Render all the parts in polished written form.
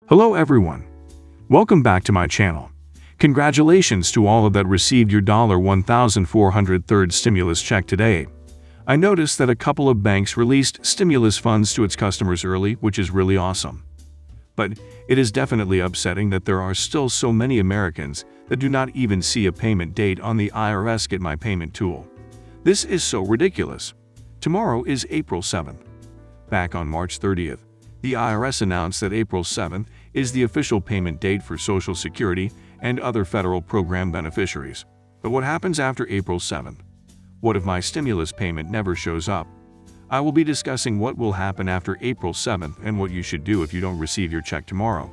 Hello everyone. Welcome back to my channel. Congratulations to all of that received your $1,403 stimulus check today. I noticed that a couple of banks released stimulus funds to its customers early, which is really awesome. But it is definitely upsetting that there are still so many Americans that do not even see a payment date on the IRS Get My Payment tool. This is so ridiculous. Tomorrow is April 7th. Back on March 30th, the IRS announced that April 7th is the official payment date for Social Security and other federal program beneficiaries. But what happens after April 7th? What if my stimulus payment never shows up? I will be discussing what will happen after April 7th and what you should do if you don't receive your check tomorrow.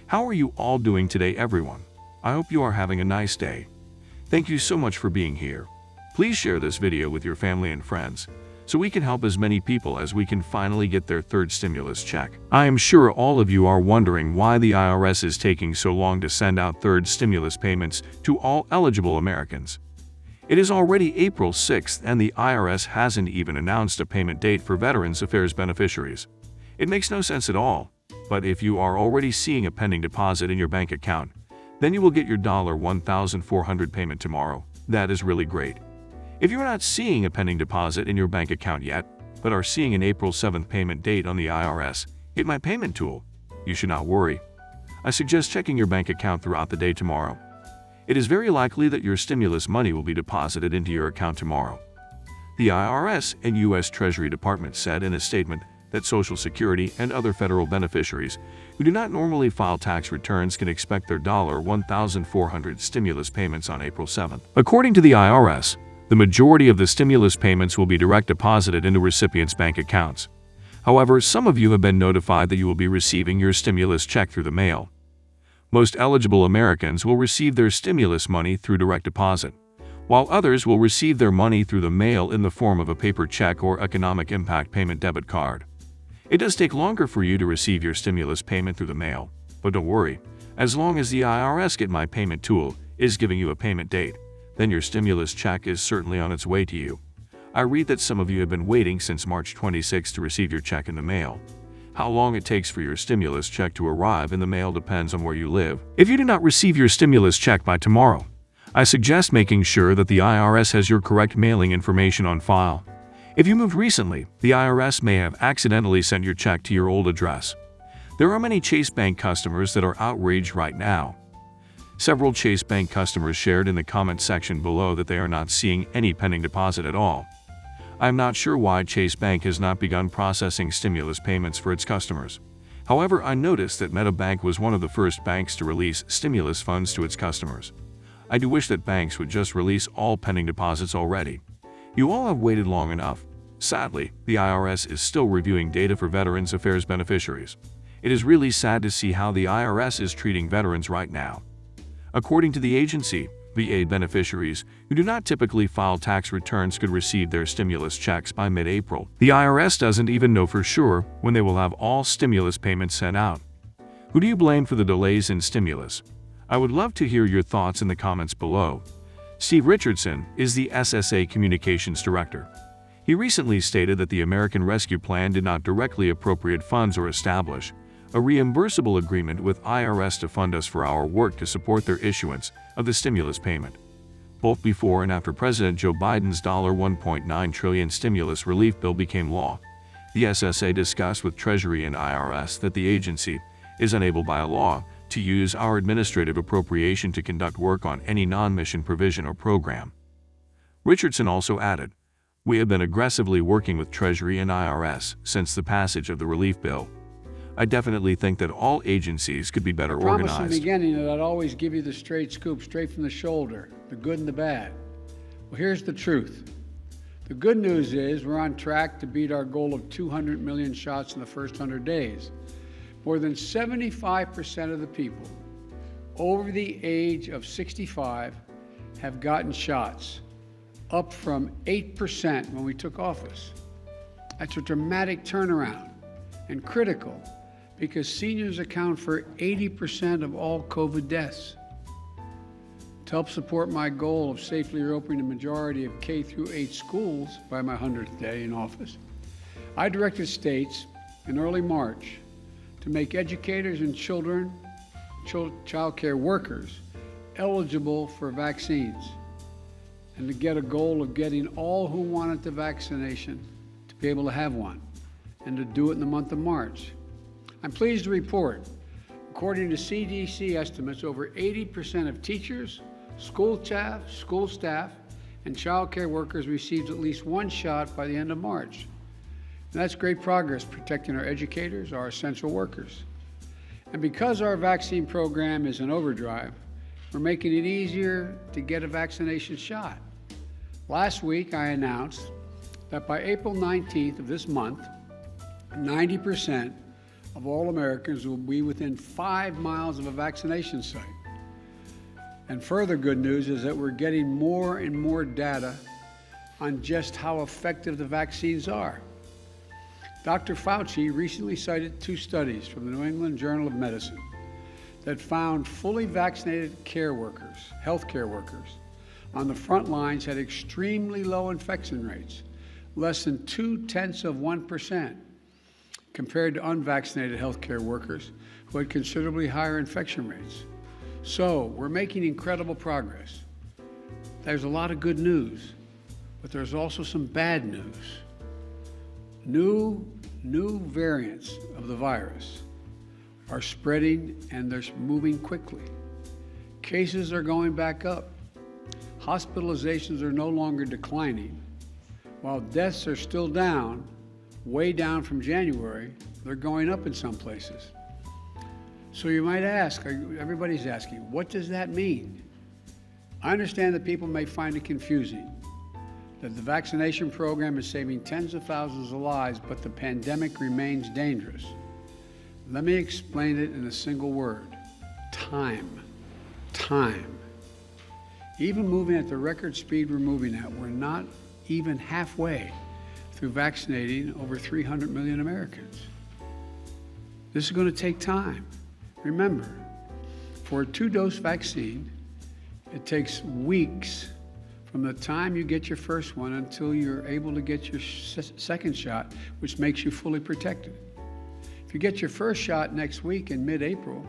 How are you all doing today, everyone? I hope you are having a nice day. Thank you so much for being here. Please share this video with your family and friends, so we can help as many people as we can finally get their third stimulus check. I am sure all of you are wondering why the IRS is taking so long to send out third stimulus payments to all eligible Americans. It is already April 6th and the IRS hasn't even announced a payment date for Veterans Affairs beneficiaries. It makes no sense at all, but if you are already seeing a pending deposit in your bank account, then you will get your $1,400 payment tomorrow. That is really great. If you're not seeing a pending deposit in your bank account yet, but are seeing an April 7th payment date on the IRS Get My Payment tool, you should not worry. I suggest checking your bank account throughout the day tomorrow. It is very likely that your stimulus money will be deposited into your account tomorrow. The IRS and U.S. Treasury Department said in a statement that Social Security and other federal beneficiaries who do not normally file tax returns can expect their $1,400 stimulus payments on April 7th. According to the IRS, the majority of the stimulus payments will be direct deposited into recipients' bank accounts. However, some of you have been notified that you will be receiving your stimulus check through the mail. Most eligible Americans will receive their stimulus money through direct deposit, while others will receive their money through the mail in the form of a paper check or economic impact payment debit card. It does take longer for you to receive your stimulus payment through the mail, but don't worry, as long as the IRS Get My Payment tool is giving you a payment date, then your stimulus check is certainly on its way to you. I read that some of you have been waiting since March 26 to receive your check in the mail. How long it takes for your stimulus check to arrive in the mail depends on where you live. If you do not receive your stimulus check by tomorrow, I suggest making sure that the IRS has your correct mailing information on file. If you moved recently, the IRS may have accidentally sent your check to your old address. There are many Chase Bank customers that are outraged right now. Several Chase Bank customers shared in the comment section below that they are not seeing any pending deposit at all. I am not sure why Chase Bank has not begun processing stimulus payments for its customers. However, I noticed that Meta Bank was one of the first banks to release stimulus funds to its customers. I do wish that banks would just release all pending deposits already. You all have waited long enough. Sadly, the IRS is still reviewing data for Veterans Affairs beneficiaries. It is really sad to see how the IRS is treating veterans right now. According to the agency, VA beneficiaries who do not typically file tax returns could receive their stimulus checks by mid-April. The IRS doesn't even know for sure when they will have all stimulus payments sent out. Who do you blame for the delays in stimulus? I would love to hear your thoughts in the comments below. Steve Richardson is the SSA Communications Director. He recently stated that the American Rescue Plan did not directly appropriate funds or establish a reimbursable agreement with IRS to fund us for our work to support their issuance of the stimulus payment. Both before and after President Joe Biden's $1.9 trillion stimulus relief bill became law, the SSA discussed with Treasury and IRS that the agency is unable by law to use our administrative appropriation to conduct work on any non-mission provision or program. Richardson also added, "We have been aggressively working with Treasury and IRS since the passage of the relief bill. I definitely think that all agencies could be better organized." I promised in the beginning that I'd always give you the straight scoop, straight from the shoulder, the good and the bad. Well, here's the truth. The good news is we're on track to beat our goal of 200 million shots in the first 100 days. More than 75% of the people over the age of 65 have gotten shots, up from 8% when we took office. That's a dramatic turnaround and critical, because seniors account for 80% of all COVID deaths. To help support my goal of safely reopening the majority of K through 8 schools by my 100th day in office, I directed states in early March to make educators and child care workers eligible for vaccines, and to get a goal of getting all who wanted the vaccination to be able to have one, and to do it in the month of March. I'm pleased to report, according to CDC estimates, over 80% of teachers, school staff, and child care workers received at least one shot by the end of March. And that's great progress protecting our educators, our essential workers. And because our vaccine program is in overdrive, we're making it easier to get a vaccination shot. Last week, I announced that by April 19th of this month, 90% of all Americans will be within 5 miles of a vaccination site. And further good news is that we're getting more and more data on just how effective the vaccines are. Dr. Fauci recently cited 2 studies from the New England Journal of Medicine that found fully vaccinated healthcare workers on the front lines had extremely low infection rates, less than 0.2%, compared to unvaccinated healthcare workers who had considerably higher infection rates. So we're making incredible progress. There's a lot of good news, but there's also some bad news. New variants of the virus are spreading, and they're moving quickly. Cases are going back up. Hospitalizations are no longer declining. While deaths are still down, way down from January, they're going up in some places. So you might ask, everybody's asking, what does that mean? I understand that people may find it confusing, that the vaccination program is saving tens of thousands of lives, but the pandemic remains dangerous. Let me explain it in a single word: time. Time. Even moving at the record speed we're moving at, we're not even halfway through vaccinating over 300 million Americans. This is going to take time. Remember, for a 2-dose vaccine, it takes weeks from the time you get your first one until you're able to get your second shot, which makes you fully protected. If you get your first shot next week in mid-April,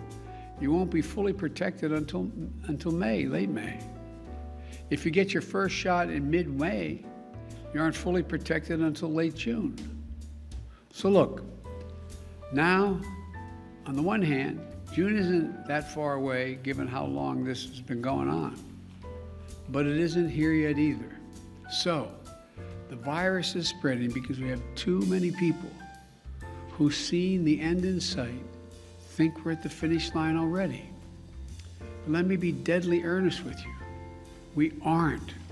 you won't be fully protected until May, late May. If you get your first shot in mid-May, you aren't fully protected until late June. So look, now, on the one hand, June isn't that far away given how long this has been going on, but it isn't here yet either. So, the virus is spreading because we have too many people who, seeing the end in sight, think we're at the finish line already. But let me be deadly earnest with you. We aren't.